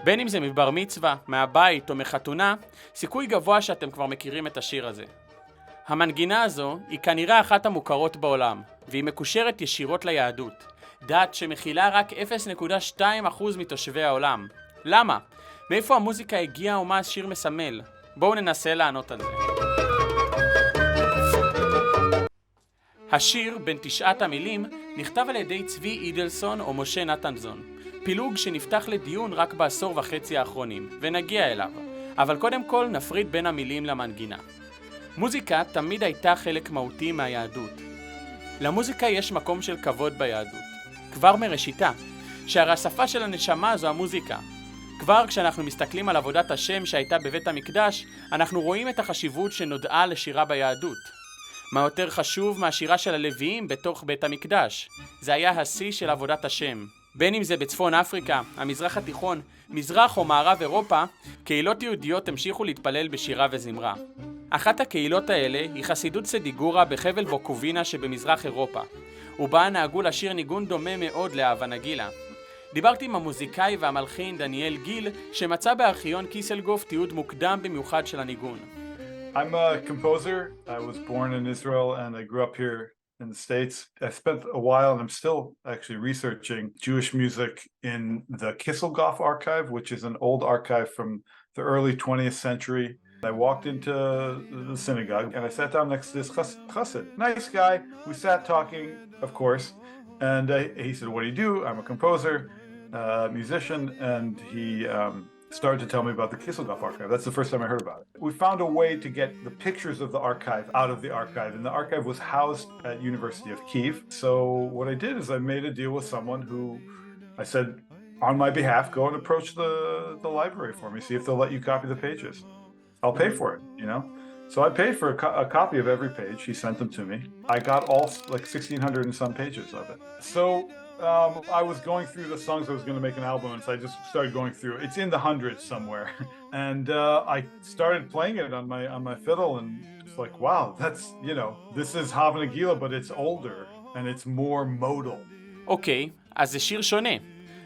בין אם זה מבר מצווה, מהבית או מחתונה, סיכוי גבוה שאתם כבר מכירים את השיר הזה. המנגינה הזו היא כנראה אחת המוכרות בעולם, והיא מקושרת ישירות ליהדות, דת שמכילה רק 0.2% מתושבי העולם. למה? מאיפה המוזיקה הגיעה ומה השיר מסמל? בואו ננסה לענות על זה. השיר, בין 9 המילים, נכתב על ידי צבי אידלסון או משה נתנזון, פילוג שנפתח לדיון רק בעשור וחצי האחרונים, ונגיע אליו. אבל קודם כל נפריד בין המילים למנגינה. מוזיקה תמיד הייתה חלק מהותי מהיהדות. למוזיקה יש מקום של כבוד ביהדות, כבר מראשיתה, שהרי השפה של הנשמה זו המוזיקה. כבר כשאנחנו מסתכלים על עבודת השם שהייתה בבית המקדש, אנחנו רואים את החשיבות שנודעה לשירה ביהדות. מה יותר חשוב מהשירה של הלוויים בתוך בית המקדש? זה היה השיא של עבודת השם. בין אם זה בצפון אפריקה, המזרח התיכון, מזרח או מערב אירופה, קהילות יהודיות המשיכו להתפלל בשירה וזמרה. אחת הקהילות האלה היא חסידות סדיגורה בחבל בוקובינה שבמזרח אירופה, ובה נהגו לשיר ניגון דומה מאוד להווה נגילה. דיברתי עם המוזיקאי והמלחין דניאל גיל, שמצא בארכיון קיסלגוף תיעוד מוקדם במיוחד של הניגון. I'm a composer. I was born in Israel and I grew up here in the States. I spent a while and I'm still actually researching Jewish music in the Kisselgoff archive, which is an old archive from the early 20th century. I walked into the synagogue and I sat down next to this chassid. Nice guy. We sat talking, of course, and he said, "What do you do?" I'm a composer, musician, and he started to tell me about the Kisselgoff archive. That's the first time I heard about it. We found a way to get the pictures of the archive out of the archive, and the archive was housed at University of Kyiv. So what I did is I made a deal with someone who I said, on my behalf, go and approach the library for me, see if they'll let you copy the pages. I'll pay for it, you know? So I paid for a copy of every page. He sent them to me. I got all like 1,600 and some pages of it. So I was going through the songs I was going to make an album, and so I just started going through. It's in the hundreds somewhere, and I started playing it on my fiddle, and it's like, wow, that's, you know, this is Hava Nagila, but it's older and it's more modal. אוקיי, אז זה שיר שונה.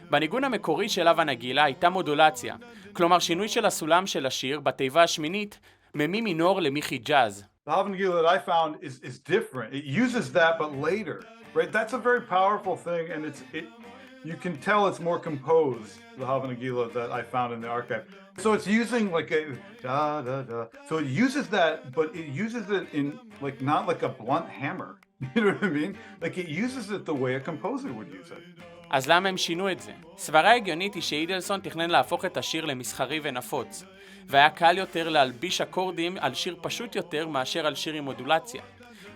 בניגון המקורי של הווה נגילה הייתה מודולציה, כלומר שינוי של הסולם של השיר בתיבה השמינית ממי מינור למי חיג'אז. The Hava Nagila that I found is different. It uses that, but later. Right, that's a very powerful thing, and you can tell it's more composed, the Hava Nagila that I found in the archive. So it's using like a da da da. So it uses that, but it uses it in like not like a blunt hammer. You know what I mean? Like it uses it the way a composer would use it. אז למה הם שינו את זה? סברה הגיונית היא שאידלסון תכנן להפוך את השיר למסחרי ונפוץ, והיה קל יותר להלביש אקורדים על שיר פשוט יותר מאשר על שיר עם מודולציה.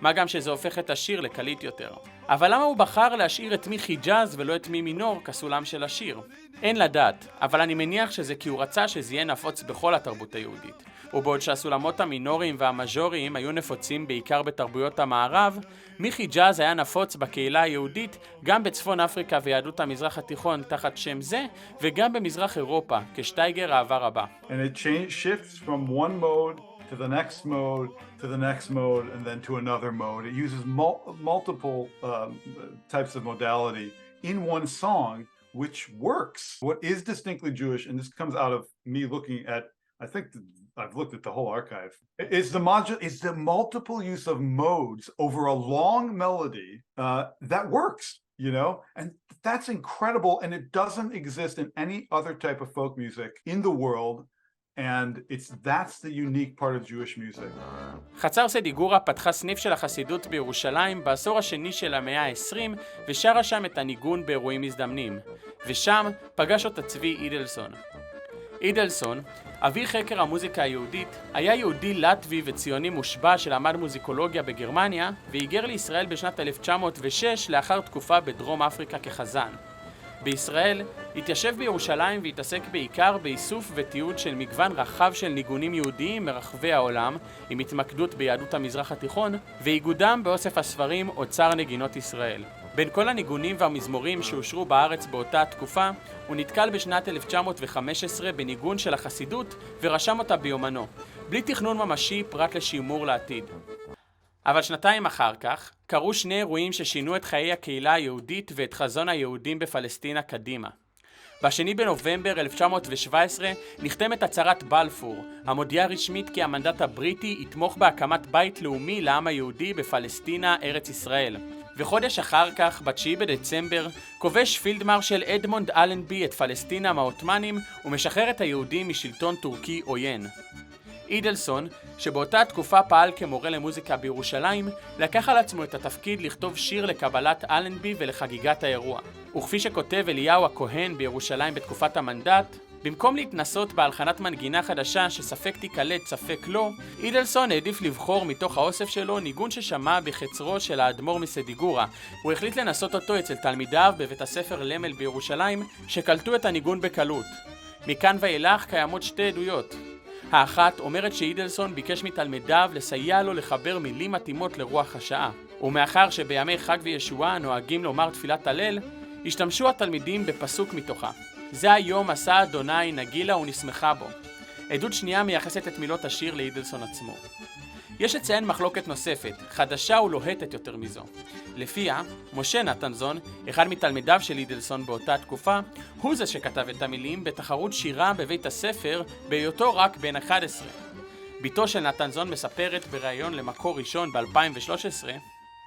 מה גם שזה הופך את השיר לקליט יותר. אבל למה הוא בחר להשאיר את מי חיג'אז ולא את מי מינור כסולם של השיר? אין לדעת, אבל אני מניח שזה כי הוא רצה שזה יהיה נפוץ בכל התרבות היהודית. ובעוד שהסולמות המינוריים והמז'וריים היו נפוצים בעיקר בתרבויות המערב, מי חיג'אז היה נפוץ בקהילה היהודית גם בצפון אפריקה ויהדות המזרח התיכון תחת שם זה, וגם במזרח אירופה, כשטייגר אהבה רבה. And it shifts from one mode to the next mode, to the next mode, and then to another mode. It uses multiple types of modality in one song, which works. What is distinctly Jewish, and this comes out of me looking at, I think I've looked at the whole archive, is the multiple use of modes over a long melody that works, you know? And that's incredible, and it doesn't exist in any other type of folk music in the world. And that's the unique part of Jewish music. חצר סדיגורה פתחה סניף של החסידות בירושלים בעשור השני של המאה ה-20 ושרה שם את הניגון באירועים מזדמנים. ושם פגש אותה צבי אידלסון. אידלסון, אבי חקר המוזיקה היהודית, היה יהודי לטבי וציוני מושבע שלמד מוזיקולוגיה בגרמניה והיגר לישראל בשנת 1906 לאחר תקופה בדרום אפריקה כחזן. בישראל התיישב בירושלים והתעסק בעיקר באיסוף ותיעוד של מגוון רחב של ניגונים יהודיים מרחבי העולם עם התמקדות ביהדות המזרח התיכון ואיגודם באוסף הספרים אוצר נגינות ישראל. בין כל הניגונים והמזמורים שאושרו בארץ באותה התקופה הוא נתקל בשנת 1915 בניגון של החסידות ורשם אותה ביומנו, בלי תכנון ממשי פרט לשימור לעתיד. אבל שנתיים אחר כך, קרו שני אירועים ששינו את חיי הקהילה היהודית ואת חזון היהודים בפלסטינה קדימה. ב2 בנובמבר 1917 נחתמת הצהרת בלפור, המודיעה רשמית כי המנדט הבריטי יתמוך בהקמת בית לאומי לעם היהודי בפלסטינה, ארץ ישראל. וחודש אחר כך, ב9 בדצמבר, כובש פילדמרשל אדמונד אלנבי את פלסטינה מהעות'מאנים ומשחרר את היהודים משלטון טורקי עוין. אידלסון, שבאותה תקופה פעל כמורה למוזיקה בירושלים, לקח על עצמו את התפקיד לכתוב שיר לקבלת אלנבי ולחגיגת האירוע. וכפי שכותב אליהו הכהן בירושלים בתקופת המנדט, במקום להתנסות בהלחנת מנגינה חדשה שספק תיקלט ספק לא, אידלסון העדיף לבחור מתוך האוסף שלו ניגון ששמע בחצרו של האדמו"ר מסדיגורה. הוא החליט לנסות אותו אצל תלמידיו בבית הספר למל בירושלים, שקלטו את הניגון בקלות. מכאן ואילך קיימות שתי עדויות. האחת אומרת שאידלסון ביקש מתלמידיו לסייע לו לחבר מילים מתאימות לרוח השעה. ומאחר שבימי חג וישועה נוהגים לומר תפילת הלל, השתמשו התלמידים בפסוק מתוכה. זה היום עשה אדוני נגילה ונשמחה בו. עדות שנייה מייחסת את מילות השיר לאידלסון עצמו. יש לציין מחלוקת נוספת, חדשה ולוהטת יותר מזו. לפיה, משה נתנזון, אחד מתלמידיו של אידלסון באותה תקופה, הוא זה שכתב את המילים בתחרות שירה בבית הספר בהיותו רק בן 11. ביתו של נתנזון מספרת בראיון למקור ראשון ב-2013,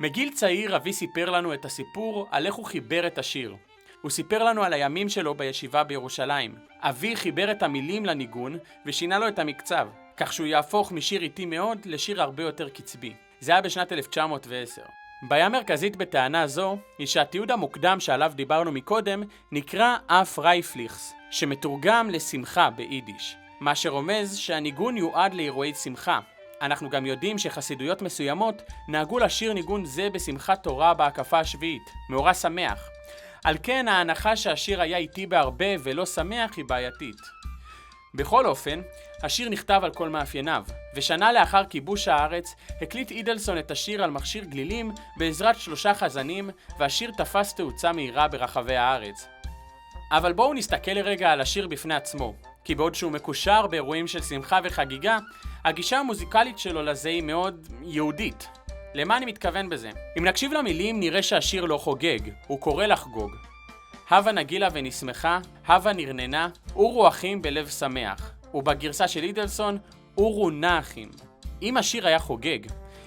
מגיל צעיר אבי סיפר לנו את הסיפור על איך הוא חיבר את השיר. הוא סיפר לנו על הימים שלו בישיבה בירושלים. אבי חיבר את המילים לניגון ושינה לו את המקצב, כך שהוא יהפוך משיר איטי מאוד לשיר הרבה יותר קצבי. זה היה בשנת 1910. בעיה מרכזית בטענה זו היא שהתיעוד המוקדם שעליו דיברנו מקודם נקרא אף רייפליכס, שמתורגם לשמחה ביידיש, מה שרומז שהניגון יועד לאירועי שמחה. אנחנו גם יודעים שחסידויות מסוימות נהגו לשיר ניגון זה בשמחת תורה בהקפה השביעית, מאורע שמח. על כן ההנחה שהשיר היה איטי בהרבה ולא שמח היא בעייתית. בכל אופן, השיר נכתב על כל מאפייניו, ושנה לאחר כיבוש הארץ הקליט אידלסון את השיר על מכשיר גלילים בעזרת 3 חזנים, והשיר תפס תאוצה מהירה ברחבי הארץ. אבל בואו נסתכל לרגע על השיר בפני עצמו, כי בעוד שהוא מקושר באירועים של שמחה וחגיגה, הגישה המוזיקלית שלו לזה היא מאוד יהודית. למה אני מתכוון בזה? אם נקשיב למילים נראה שהשיר לא חוגג, הוא קורא לחגוג. הווה נגילה ונשמחה, הווה נרננה, אורו אחים בלב שמח. ובגרסה של אידלסון, אורו נחים. אם השיר היה חוגג,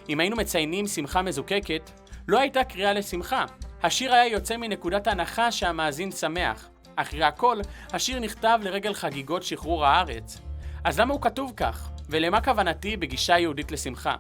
אם היינו מציינים שמחה מזוקקת, לא הייתה קריאה לשמחה. השיר היה יוצא מנקודת הנחה שהמאזין שמח. אחרי הכל, השיר נכתב לרגל חגיגות שחרור הארץ. אז למה הוא כתוב כך? ולמה כוונתי בגישה יהודית לשמחה?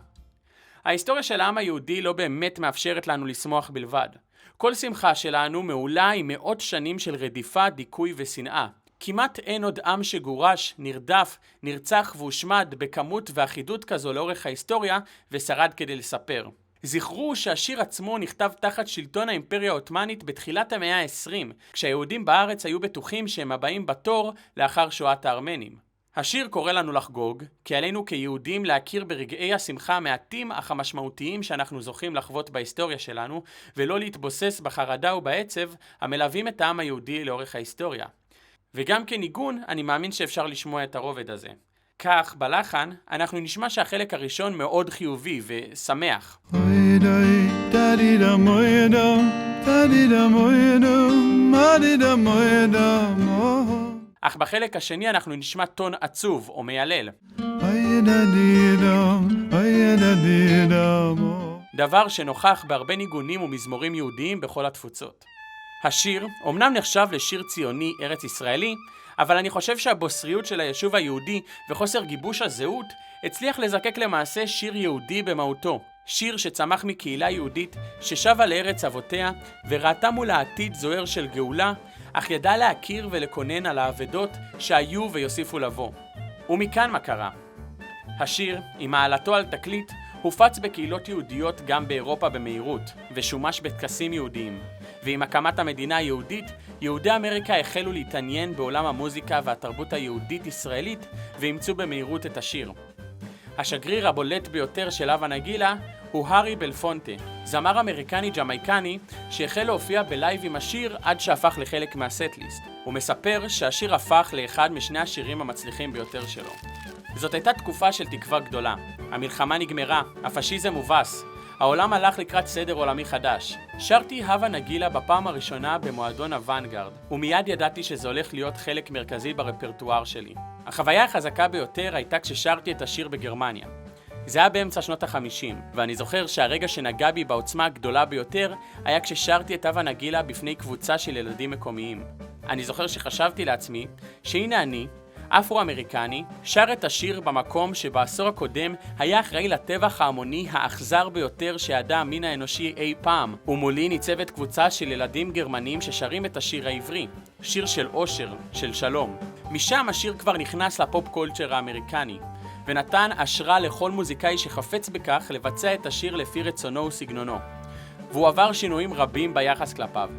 ההיסטוריה של העם היהודי לא באמת מאפשרת לנו לשמוח בלבד. כל שמחה שלנו מעולה עם מאות שנים של רדיפה, דיכוי ושנאה. כמעט אין עוד עם שגורש, נרדף, נרצח והושמד בכמות ואחידות כזו לאורך ההיסטוריה ושרד כדי לספר. זכרו שהשיר עצמו נכתב תחת שלטון האימפריה העות'מאנית בתחילת המאה ה-20, כשהיהודים בארץ היו בטוחים שהם הבאים בתור לאחר שואת הארמנים. השיר קורא לנו לחגוג, כי עלינו כיהודים להכיר ברגעי השמחה המעטים אך המשמעותיים שאנחנו זוכים לחוות בהיסטוריה שלנו, ולא להתבוסס בחרדה ובעצב המלווים את העם היהודי לאורך ההיסטוריה. וגם כניגון, אני מאמין שאפשר לשמוע את הרובד הזה. כך, בלחן, אנחנו נשמע שהחלק הראשון מאוד חיובי ושמח. אך בחלק השני אנחנו נשמע טון עצוב או מיילל. דבר שנוכח בהרבה ניגונים ומזמורים יהודיים בכל התפוצות. השיר אומנם נחשב לשיר ציוני ארץ ישראלי, אבל אני חושב שהבוסריות של היישוב היהודי וחוסר גיבוש הזהות הצליח לזקק למעשה שיר יהודי במהותו. שיר שצמח מקהילה יהודית ששבה לארץ אבותיה וראתה מול העתיד זוהר של גאולה, אך ידע להכיר ולקונן על האבדות שהיו ויוסיפו לבוא. ומכאן מה קרה? השיר, עם מעלתו על תקליט, הופץ בקהילות יהודיות גם באירופה במהירות, ושומש בטקסים יהודיים. ועם הקמת המדינה היהודית, יהודי אמריקה החלו להתעניין בעולם המוזיקה והתרבות היהודית-ישראלית, ואימצו במהירות את השיר. השגריר הבולט ביותר של הווה נגילה הוא הארי בלפונטה, זמר אמריקני ג'מייקני שהחל להופיע בלייב עם השיר עד שהפך לחלק מהסטליסט. הוא מספר שהשיר הפך לאחד משני השירים המצליחים ביותר שלו. זאת הייתה תקופה של תקווה גדולה. המלחמה נגמרה, הפשיזם הובס, העולם הלך לקראת סדר עולמי חדש. שרתי הווה נגילה בפעם הראשונה במועדון הוואנגרד, ומיד ידעתי שזה הולך להיות חלק מרכזי ברפרטואר שלי. החוויה החזקה ביותר הייתה כששרתי את השיר בגרמניה. זה היה באמצע שנות ה-50, ואני זוכר שהרגע שנגע בי בעוצמה הגדולה ביותר היה כששרתי את הווה נגילה בפני קבוצה של ילדים מקומיים. אני זוכר שחשבתי לעצמי שהנה אני, אפרו-אמריקני, שר את השיר במקום שבעשור הקודם היה אחראי לטבח ההמוני האכזר ביותר שידע המין האנושי אי פעם, ומולי ניצבת קבוצה של ילדים גרמנים ששרים את השיר העברי, שיר של אושר, של שלום. משם השיר כבר נכנס לפופ קולצ'ר האמריקני, ונתן השראה לכל מוזיקאי שחפץ בכך לבצע את השיר לפי רצונו וסגנונו. והוא עבר שינויים רבים ביחס כלפיו.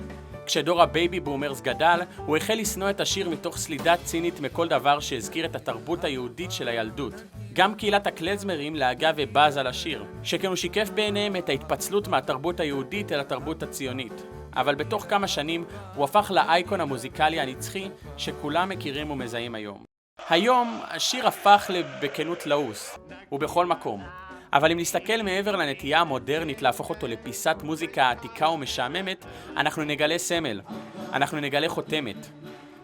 כשדור הבייבי בומרס גדל, הוא החל לשנוא את השיר מתוך סלידה צינית מכל דבר שהזכיר את התרבות היהודית של הילדות. גם קהילת הקלזמרים להגה ובאז על השיר, שכן הוא שיקף בעיניהם את ההתפצלות מהתרבות היהודית אל התרבות הציונית. אבל בתוך כמה שנים הוא הפך לאייקון המוזיקלי הנצחי שכולם מכירים ומזהים היום. היום השיר הפך בכנות לעוס, ובכל מקום. אבל אם נסתכל מעבר לנטייה המודרנית להפוך אותו לפיסת מוזיקה עתיקה ומשעממת, אנחנו נגלה סמל, אנחנו נגלה חותמת.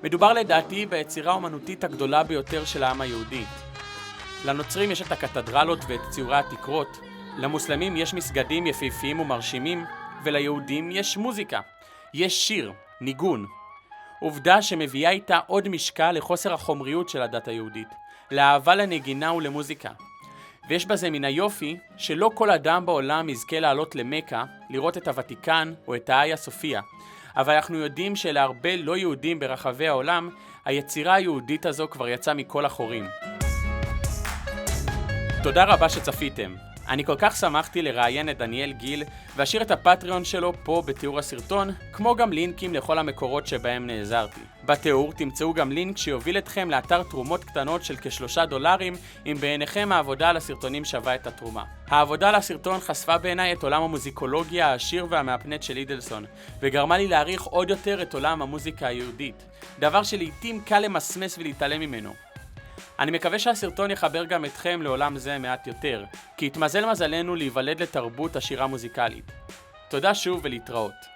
מדובר לדעתי ביצירה האומנותית הגדולה ביותר של העם היהודי. לנוצרים יש את הקתדרלות ואת ציורי התקרות, למוסלמים יש מסגדים יפהפיים ומרשימים, וליהודים יש מוזיקה, יש שיר, ניגון. עובדה שמביאה איתה עוד משקל לחוסר החומריות של הדת היהודית, לאהבה לנגינה ולמוזיקה. ויש בזה מן היופי שלא כל אדם בעולם יזכה לעלות למקה, לראות את הוותיקן או את האיה סופיה. אבל אנחנו יודעים שלהרבה לא יהודים ברחבי העולם, היצירה היהודית הזו כבר יצאה מכל החורים. תודה רבה שצפיתם. אני כל כך שמחתי לראיין את דניאל גיל והשאיר את הפטריון שלו פה בתיאור הסרטון, כמו גם לינקים לכל המקורות שבהם נעזרתי. בתיאור תמצאו גם לינק שיוביל אתכם לאתר תרומות קטנות של $3, אם בעיניכם העבודה על הסרטונים שווה את התרומה. העבודה על הסרטון חשפה בעיניי את עולם המוזיקולוגיה העשיר והמאפנט של אידלסון, וגרמה לי להעריך עוד יותר את עולם המוזיקה היהודית, דבר שלעיתים קל למסמס ולהתעלם ממנו. אני מקווה שהסרטון יחבר גם אתכם לעולם זה מעט יותר, כי התמזל מזלנו להיוולד לתרבות השירה מוזיקלית. תודה שוב ולהתראות.